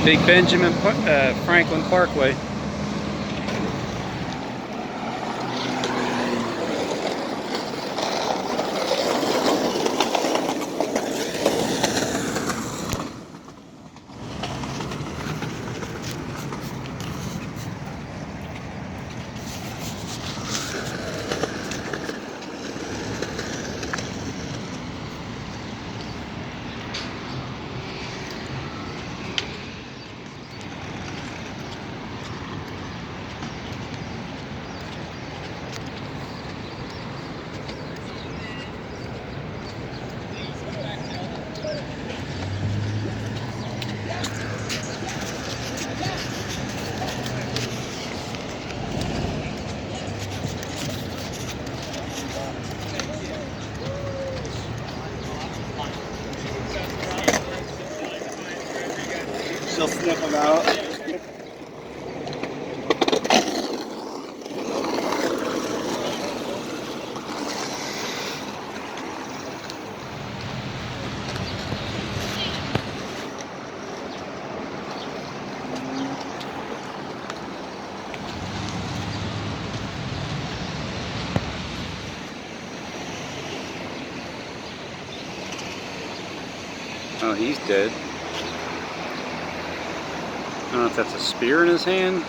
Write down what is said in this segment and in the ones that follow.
Big Benjamin Franklin Parkway. She'll sniff them out. Oh, he's dead. I don't know if that's a spear in his hand.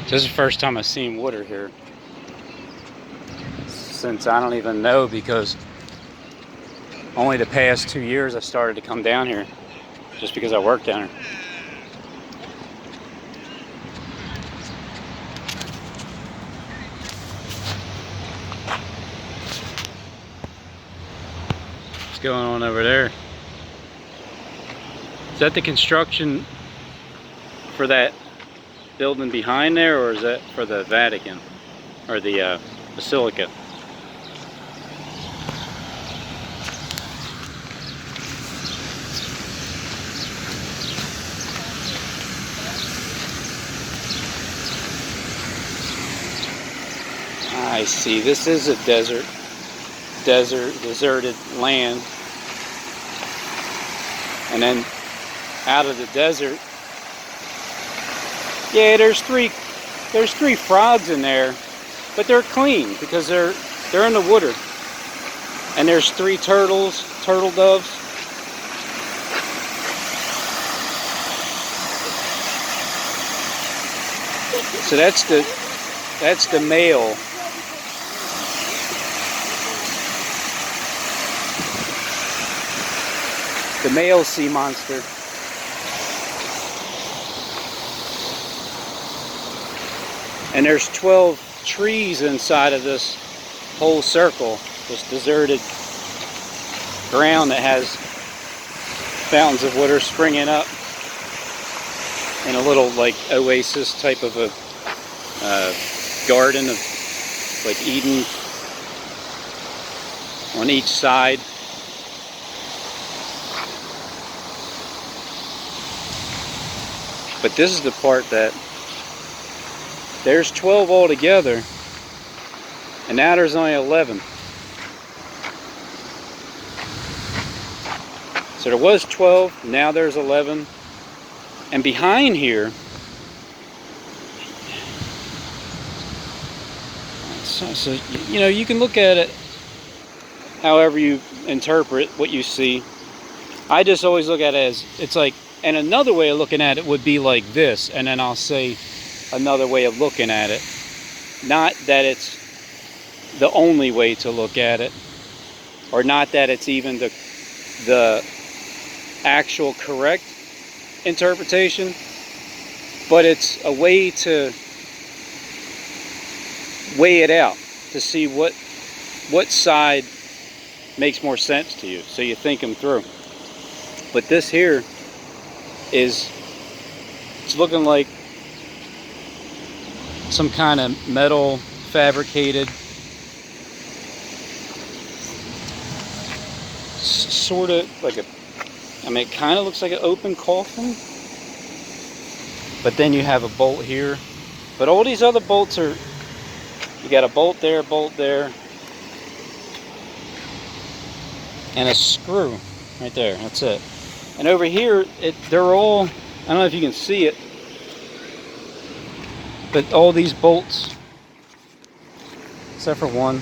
This is the first time I've seen water here. Since I don't even know, because only the past 2 years I started to come down here. Just because I work down here. What's going on over there? Is that the construction for that building behind there, or is that for the Vatican or the Basilica? I see. This is a deserted land. And then out of the desert, yeah, there's three frogs in there, but they're clean because they're in the water. And there's 3 turtle doves. So that's the male. The male sea monster. And there's 12 trees inside of this whole circle, this deserted ground that has fountains of water springing up in a little like oasis type of a garden of like Eden on each side. But this is the part that there's 12 altogether, and now there's only 11. So there was 12, now there's 11. And behind here, so you know, you can look at it however you interpret what you see. I just always look at it as, it's like, and another way of looking at it would be like this, and then I'll say another way of looking at it. Not that it's the only way to look at it, or not that it's even the actual correct interpretation, but it's a way to weigh it out, to see what side makes more sense to you, so you think them through. But this here is, it's looking like some kind of metal fabricated sort of like a, I mean, it kind of looks like an open coffin, but then you have a bolt here But all these other bolts are, you got a bolt there, and a screw right there. That's it. And over here, they're all, I don't know if you can see it, but all these bolts, except for one,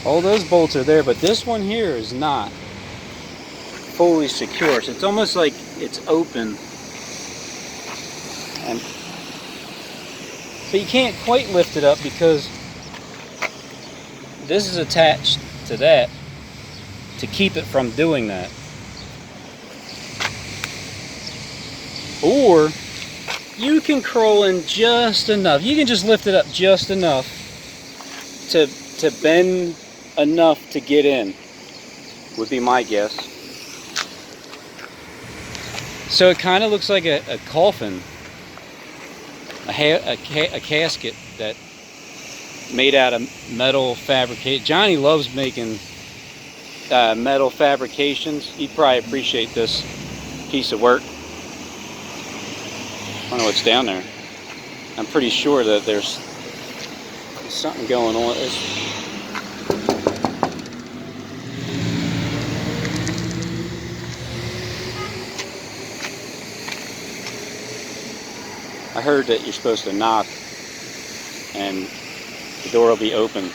all those bolts are there, but this one here is not fully secure. So it's almost like it's open. But you can't quite lift it up because this is attached to that to keep it from doing that. Or you can crawl in just enough. You can just lift it up just enough to bend enough to get in, would be my guess. So it kind of looks like a coffin, a casket that made out of metal fabricate. Johnny loves making metal fabrications. He'd probably appreciate this piece of work. I don't know what's down there. I'm pretty sure that there's something going on. I heard that you're supposed to knock and the door will be open.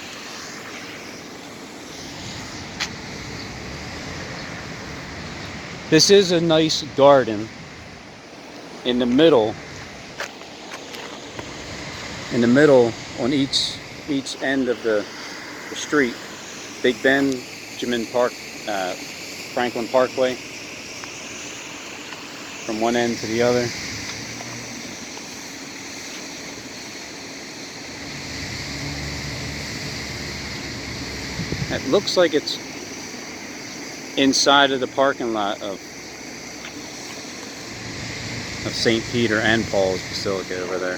This is a nice garden in the middle on each end of the street. Big Benjamin Park, Franklin Parkway, from one end to the other. It looks like it's inside of the parking lot of St. Peter and Paul's Basilica over there.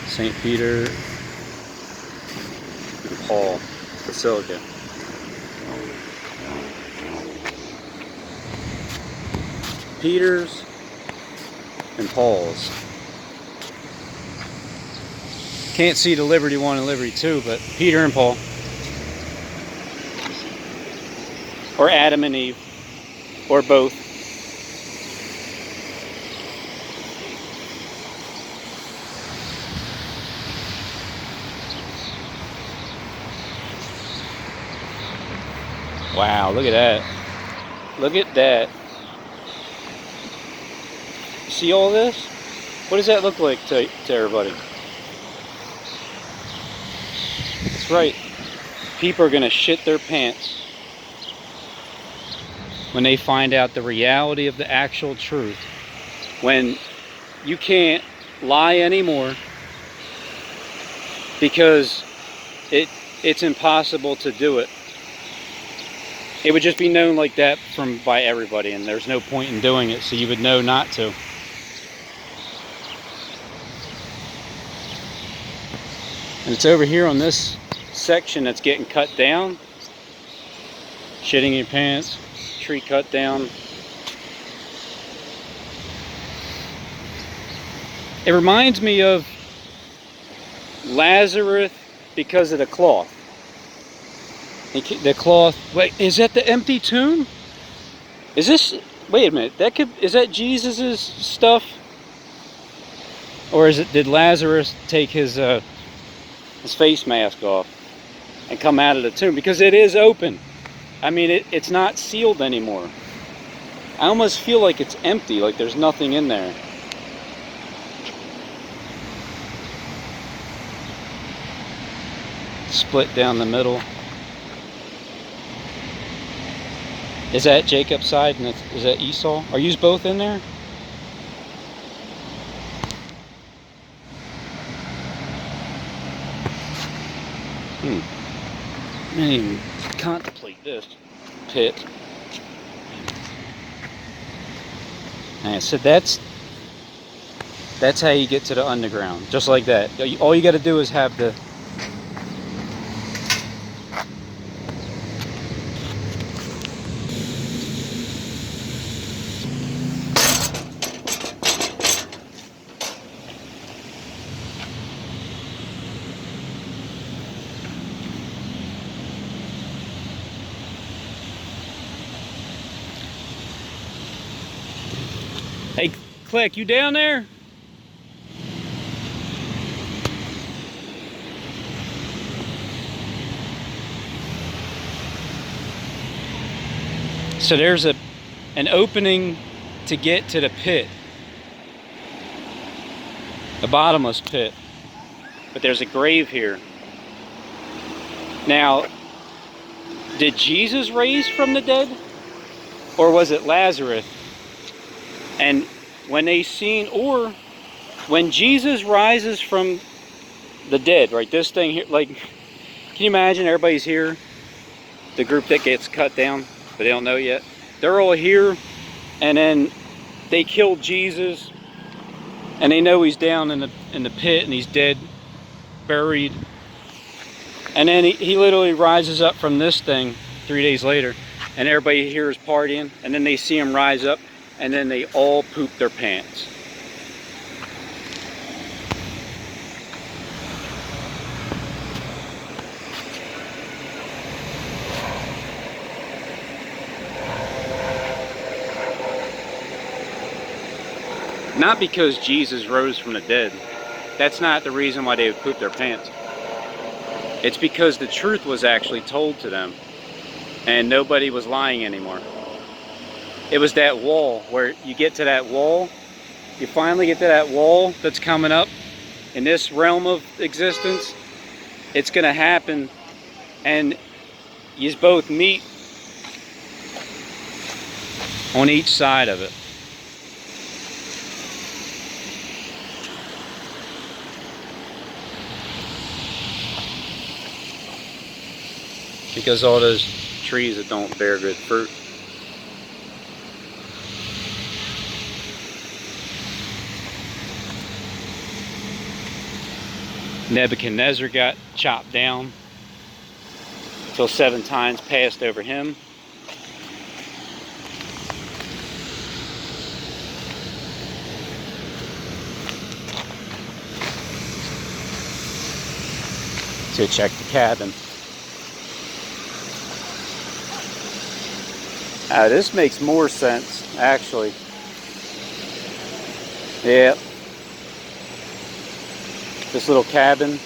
St. Peter and Paul Basilica. Peter's and Paul's. Can't see the Liberty 1 and Liberty 2, but Peter and Paul. Or Adam and Eve. Or both. Wow, look at that. Look at that. See all this? What does that look like to everybody? That's right. People are going to shit their pants when they find out the reality of the actual truth. When you can't lie anymore because it's impossible to do it. It would just be known like that by everybody, and there's no point in doing it, so you would know not to. And it's over here on this section that's getting cut down. Shitting in your pants, tree cut down. It reminds me of Lazarus because of the cloth. The cloth. Wait, is that the empty tomb? Is this? Wait a minute. Is that Jesus's stuff? Or did Lazarus take his face mask off and come out of the tomb? Because it is open. I mean, it's not sealed anymore. I almost feel like it's empty, like there's nothing in there. Split down the middle. Is that Jacob's side and is that Esau? Are you both in there? I didn't even contemplate this pit. And I said that's how you get to the underground, just like that. All you got to do is have the Click, you down there? So there's an opening to get to the pit. A bottomless pit. But there's a grave here. Now, did Jesus raise from the dead? Or was it Lazarus? And when they seen, or when Jesus rises from the dead, right, this thing here, like, can you imagine everybody's here? The group that gets cut down, but they don't know yet. They're all here, and then they killed Jesus, and they know he's down in the pit, and he's dead, buried. And then he literally rises up from this thing 3 days later, and everybody here is partying, and then they see him rise up, and then they all poop their pants. Not because Jesus rose from the dead. That's not the reason why they would poop their pants. It's because the truth was actually told to them, and nobody was lying anymore. It was that wall where you get to that wall, you finally get to that wall that's coming up in this realm of existence. It's going to happen, and you both meet on each side of it. Because all those trees that don't bear good fruit. Nebuchadnezzar got chopped down till 7 times passed over him. To check the cabin. This makes more sense, actually. Yeah. This little cabin.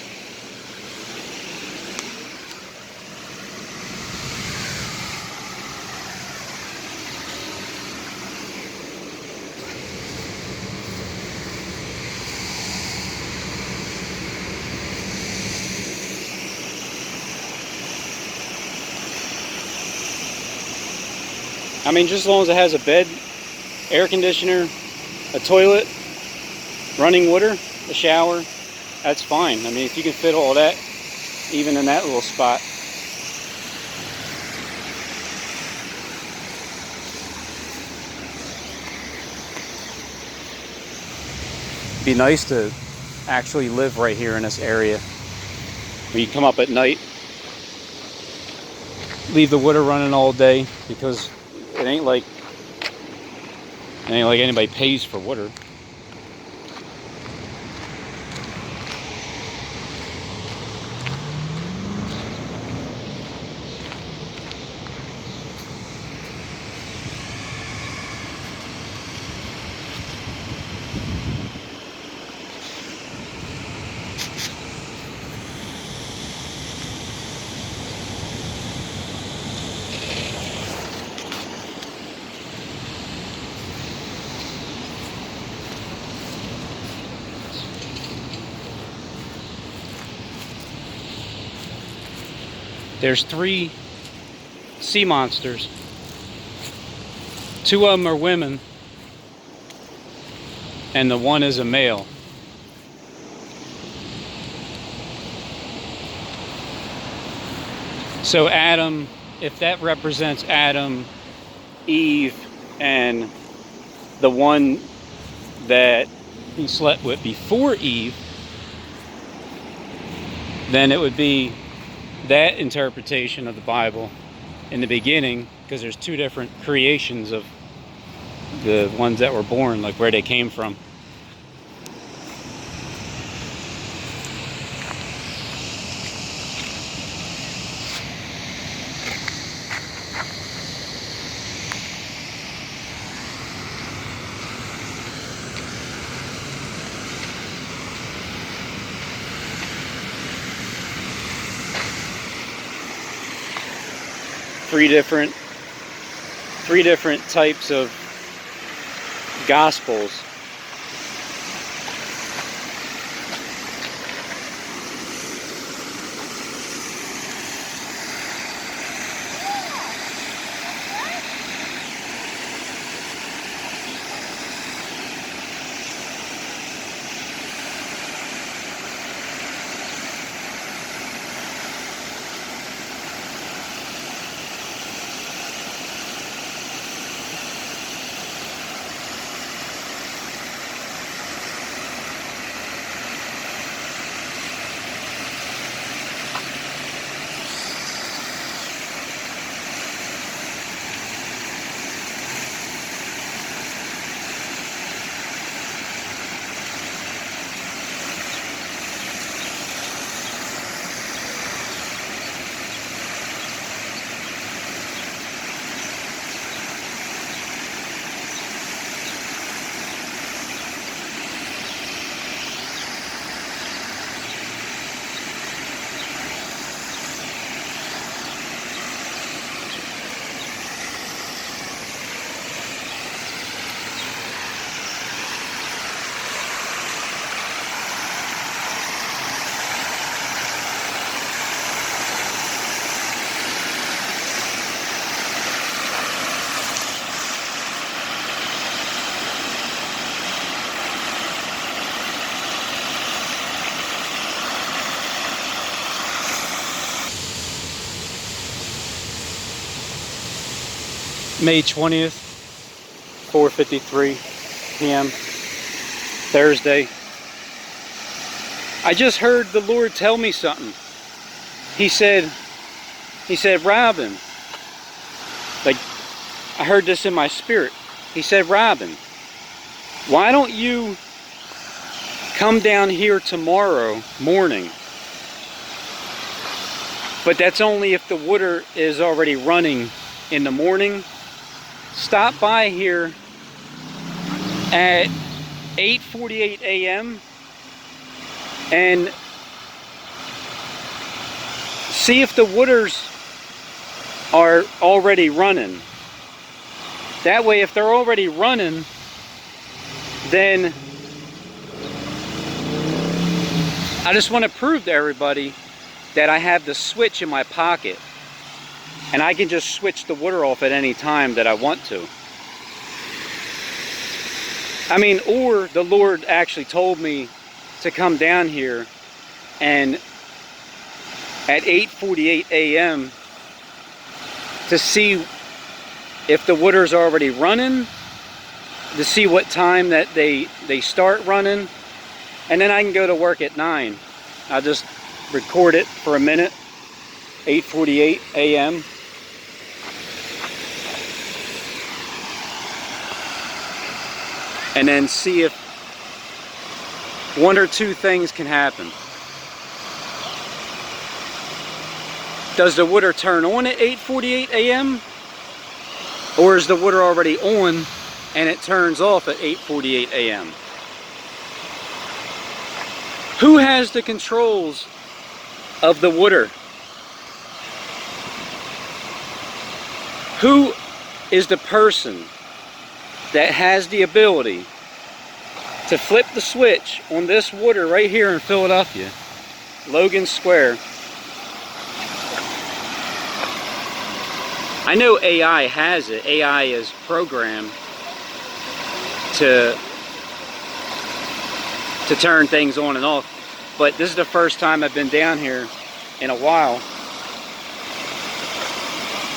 I mean, just as long as it has a bed, air conditioner, a toilet, running water, a shower, that's fine. I mean, if you can fit all that, even in that little spot. It'd be nice to actually live right here in this area. When you come up at night, leave the water running all day, because it ain't like anybody pays for water. There's 3 sea monsters. 2 of them are women, and the one is a male. So Adam, if that represents Adam, Eve, and the one that he slept with before Eve, then it would be that interpretation of the Bible in the beginning, because there's 2 different creations of the ones that were born, like where they came from. three different types of gospels. May 20th, 4:53 p.m. Thursday. I just heard the Lord tell me something. He said, Robin, like, I heard this in my spirit. He said, Robin, why don't you come down here tomorrow morning? But that's only if the water is already running in the morning. Stop by here at 8:48 a.m. and see if the waters are already running. That way, if they're already running, then I just want to prove to everybody that I have the switch in my pocket. And I can just switch the water off at any time that I want to. I mean, or the Lord actually told me to come down here and at 8:48 a.m. to see if the water's already running, to see what time that they start running, and then I can go to work at 9. I'll just record it for a minute, 8:48 a.m. and then see if one or two things can happen. Does the water turn on at 8:48 a.m. or is the water already on and it turns off at 8:48 a.m.? Who has the controls of the water? Who is the person that has the ability to flip the switch on this water right here in Philadelphia, Logan Square? I know AI has it. AI is programmed to turn things on and off, but this is the first time I've been down here in a while,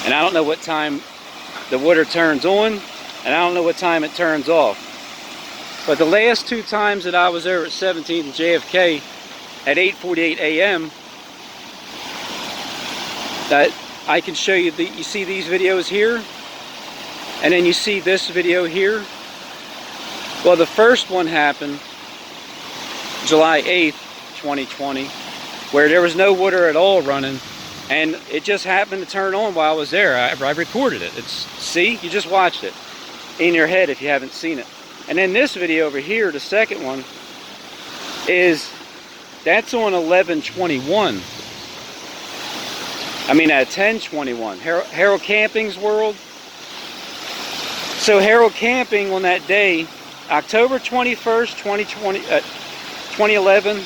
and I don't know what time the water turns on, and I don't know what time it turns off. But the last two times that I was there at 17th and JFK at 8:48 a.m., that I can show you, you see these videos here, and then you see this video here. Well, the first one happened July 8th, 2020, where there was no water at all running, and it just happened to turn on while I was there. I recorded it. See, you just watched it in your head if you haven't seen it. And then this video over here, the second one, that's on 11/21. I mean at 10:21. Harold Camping's World. So Harold Camping on that day, October 21st, 2011,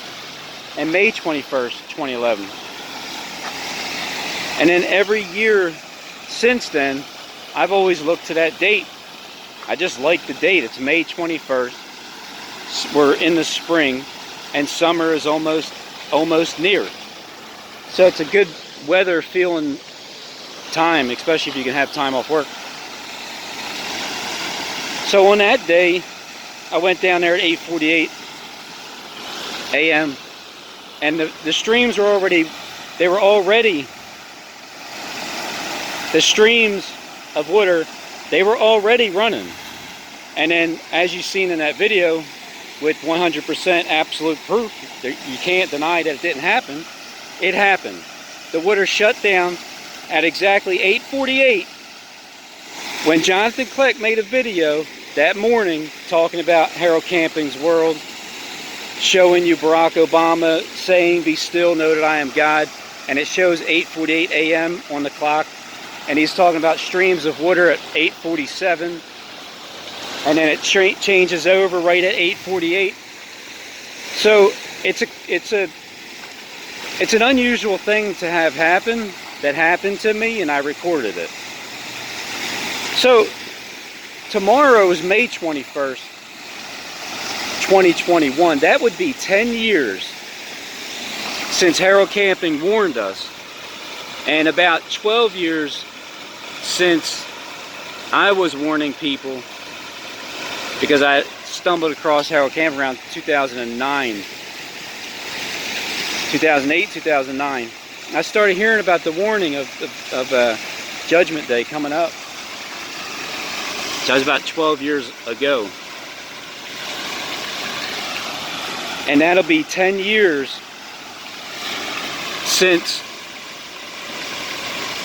and May 21st, 2011. And then every year since then, I've always looked to that date. I just like the date. It's May 21st. We're in the spring, and summer is almost near. So it's a good weather feeling time, especially if you can have time off work. So on that day, I went down there at 8:48 a.m. and the streams were already, the streams of water, they were already running. And then, as you've seen in that video, with 100% absolute proof, you can't deny that it didn't happen, it happened. The water shut down at exactly 8:48 when Jonathan Click made a video that morning talking about Harold Camping's World, showing you Barack Obama saying, "Be still, know that I am God," and it shows 8:48 a.m. on the clock, and he's talking about streams of water at 8:47, and then it changes over right at 8:48. So it's an unusual thing to have happen that happened to me, and I recorded it. So tomorrow is May 21st, 2021. That would be 10 years since Harold Camping warned us, and about 12 years since I was warning people, because I stumbled across Harold Camping around 2009, 2008, 2009. I started hearing about the warning of Judgment Day coming up. So that was about 12 years ago. And that'll be 10 years since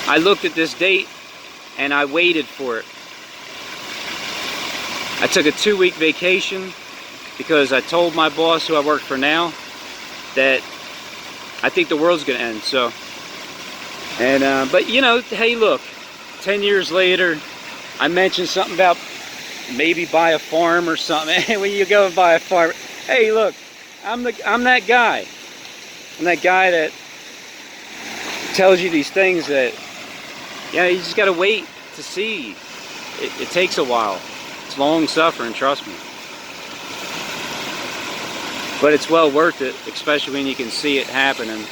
I looked at this date and I waited for it. I took a 2-week vacation because I told my boss, who I work for now, that I think the world's gonna end. So, and but you know, hey, look, 10 years later, I mentioned something about maybe buy a farm or something. When you go and buy a farm, hey, look, I'm that guy. I'm that guy that tells you these things that, yeah, you just gotta wait to see. It takes a while. It's long suffering, trust me. But it's well worth it, especially when you can see it happening.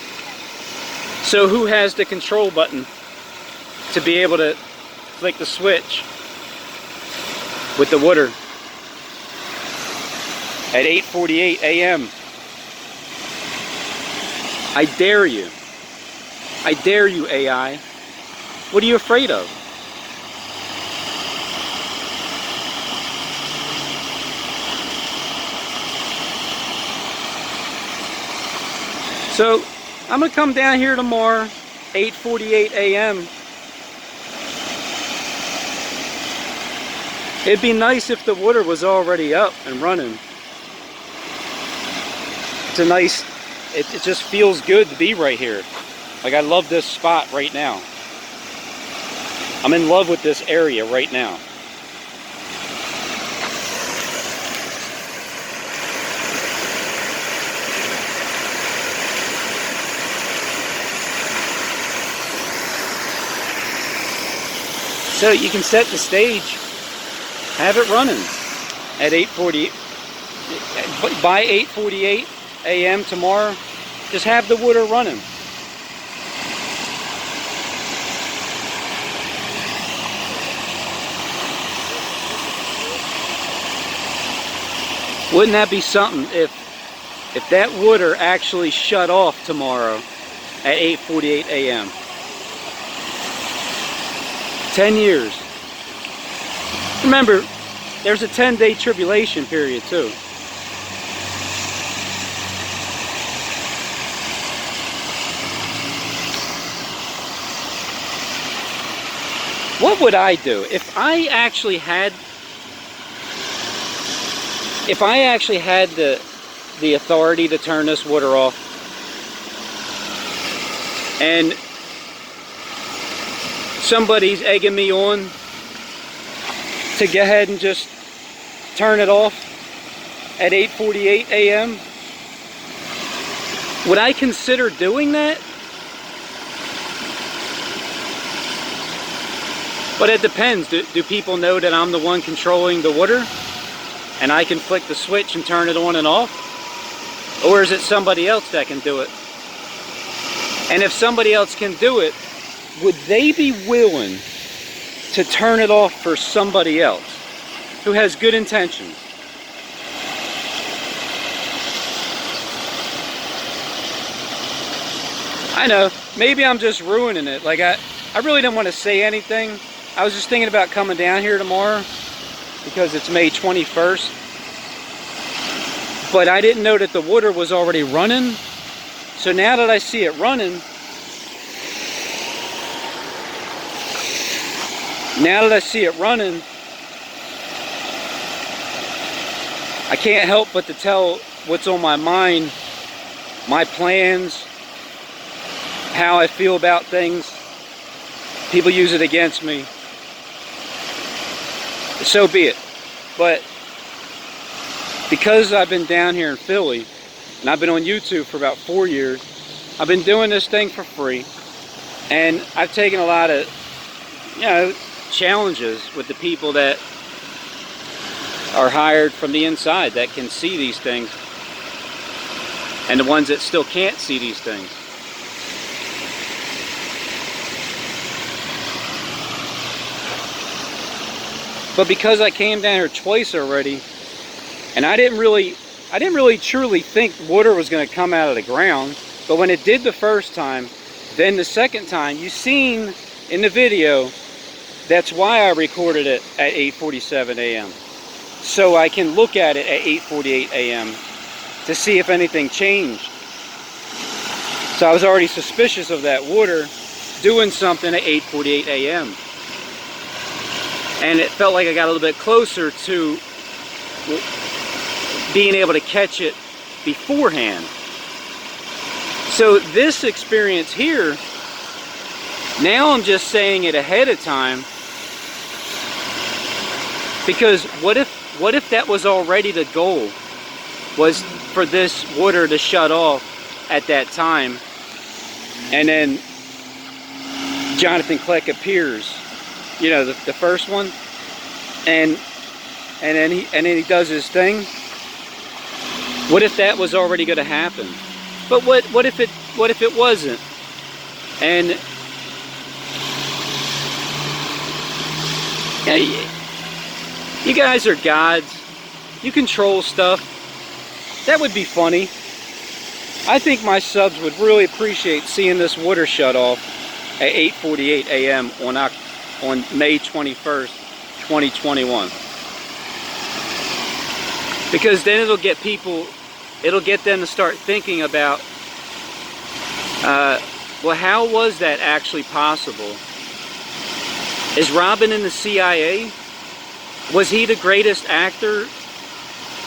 So who has the control button to be able to flick the switch with the water at 8:48 a.m.? I dare you. I dare you, AI. What are you afraid of? So I'm gonna come down here tomorrow, 8:48 a.m. It'd be nice if the water was already up and running. It's a nice, it just feels good to be right here. Like, I love this spot right now. I'm in love with this area right now. So you can set the stage, have it running at 8:40, by 8:48 a.m. tomorrow. Just have the water running. Wouldn't that be something if that water actually shut off tomorrow at 8:48 a.m.? 10 years. Remember, there's a 10-day tribulation period too. What would I do if I actually had the authority to turn this water off, and somebody's egging me on to go ahead and just turn it off at 8:48 a.m. Would I consider doing that? But it depends. Do people know that I'm the one controlling the water and I can flick the switch and turn it on and off? Or is it somebody else that can do it? And if somebody else can do it, would they be willing to turn it off for somebody else who has good intentions? I know, maybe I'm just ruining it. Like I really didn't want to say anything. I was just thinking about coming down here tomorrow because it's May 21st. But I didn't know that the water was already running. So now that I see it running, I can't help but to tell what's on my mind, my plans, how I feel about things. People use it against me. So be it. But because I've been down here in Philly, and I've been on YouTube for about 4 years, I've been doing this thing for free, and I've taken a lot of, challenges with the people that are hired from the inside that can see these things, and the ones that still can't see these things. But because I came down here twice already, and I didn't really truly think water was going to come out of the ground, but when it did the first time, then the second time, you seen in the video, that's why I recorded it at 8:47 a.m. So I can look at it at 8:48 a.m. to see if anything changed. So I was already suspicious of that water doing something at 8:48 a.m. And it felt like I got a little bit closer to being able to catch it beforehand. So this experience here, now I'm just saying it ahead of time, because what if that was already the goal, was for this water to shut off at that time, and then Jonathan Kleck appears, the first one, and then he does his thing. What if that was already going to happen? But what if it wasn't? And you guys are gods. You control stuff. That would be funny. I think my subs would really appreciate seeing this water shut off at 8:48 a.m. on May 21st, 2021. Because then it'll get them to start thinking about, well, how was that actually possible? Is Robin in the CIA? Was he the greatest actor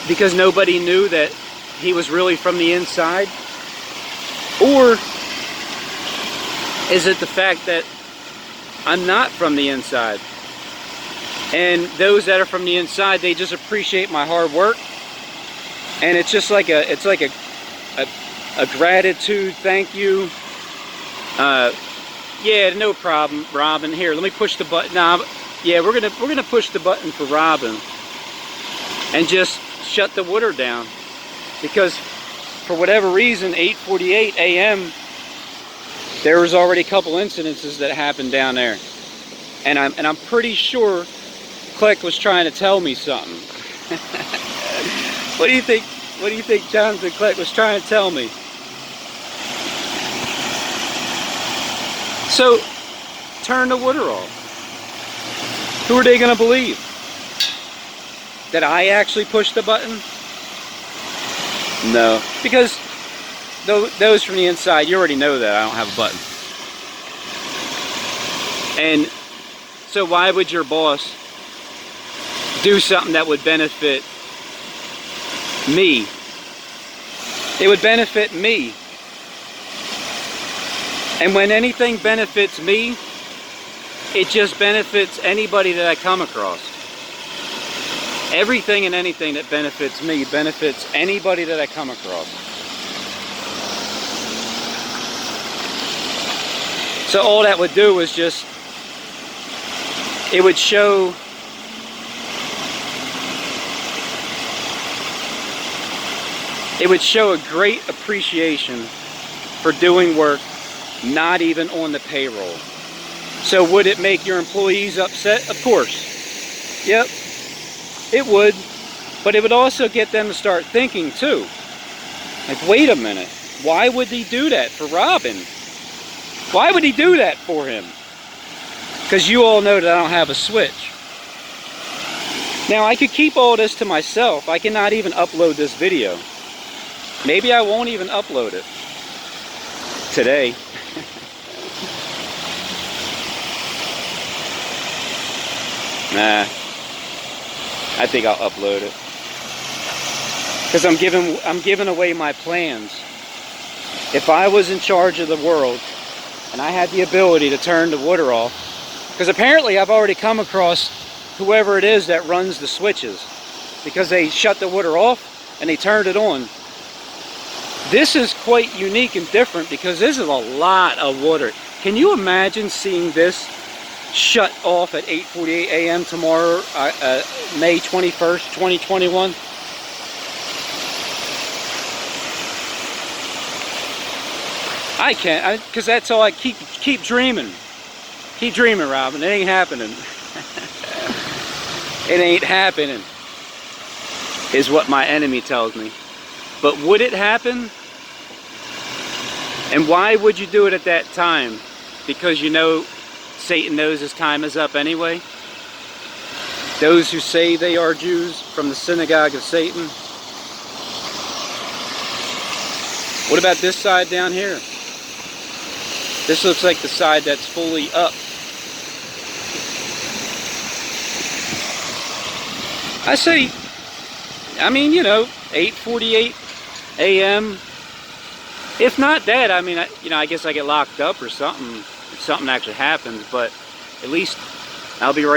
because nobody knew that he was really from the inside? Or is it the fact that I'm not from the inside, and those that are from the inside, they just appreciate my hard work, and it's just like a gratitude, thank you. Yeah, no problem, Robin. Here, let me push the button. Nah, yeah, we're gonna push the button for Robin and just shut the water down, because for whatever reason, 8:48 a.m. there was already a couple incidences that happened down there, and I'm pretty sure Kleck was trying to tell me something. What do you think? What do you think Jonathan Kleck was trying to tell me? So, turn the water off. Who are they going to believe? That I actually pushed the button? No. Because those from the inside, you already know that I don't have a button. And so why would your boss do something that would benefit me? It would benefit me. And when anything benefits me, It just benefits anybody that I come across. Everything and anything that benefits me benefits anybody that I come across. So all that would do is just, it would show a great appreciation for doing work not even on the payroll. So would it make your employees upset? Of course. Yep, it would. But it would also get them to start thinking too. Like, wait a minute, why would he do that for Robin? Why would he do that for him? Because you all know that I don't have a switch. Now, I could keep all this to myself. I cannot even upload this video. Maybe I won't even upload it today. Nah, I think I'll upload it. Because I'm giving away my plans. If I was in charge of the world and I had the ability to turn the water off, because apparently I've already come across whoever it is that runs the switches, because they shut the water off and they turned it on. This is quite unique and different because this is a lot of water. Can you imagine seeing this shut off at 8:48 a.m. tomorrow, May 21st, 2021? I can't, because that's all I keep dreaming. Keep dreaming, Robin. It ain't happening. It ain't happening, is what my enemy tells me. But would it happen? And why would you do it at that time? Because you know Satan knows his time is up anyway. Those who say they are Jews from the synagogue of Satan. What about this side down here? This looks like the side that's fully up. I say, I mean, you know, 8:48 a.m. If not that, I mean, I guess I get locked up or something if something actually happens, but at least I'll be right